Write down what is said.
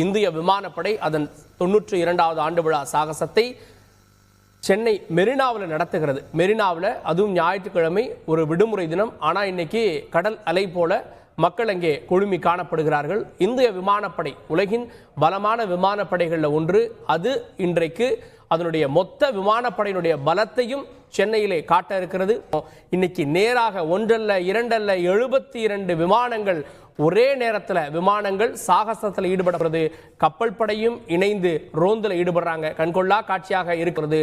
இந்திய விமானப்படை அதன் 92வது ஆண்டு விழா சாகசத்தை சென்னை மெரினாவில் நடத்துகிறது. மெரினாவில் அதுவும் ஞாயிற்றுக்கிழமை ஒரு விடுமுறை தினம். ஆனால் இன்னைக்கு கடல் அலை போல மக்கள் அங்கே குழுமி காணப்படுகிறார்கள். இந்திய விமானப்படை உலகின் பலமான விமானப்படைகளில் ஒன்று. அது இன்றைக்கு அதனுடைய மொத்த விமானப்படையினுடைய பலத்தையும் சென்னையிலே காட்ட இருக்கிறது. இன்னைக்கு நேராக ஒன்றல்ல இரண்டல்ல 72 விமானங்கள் ஒரே நேரத்தில் விமானங்கள் சாகசத்தில் ஈடுபடுறது. கப்பல் படையும் இணைந்து ரோந்தில் ஈடுபடுறாங்க. கண்கொள்ளா காட்சியாக இருக்கிறது.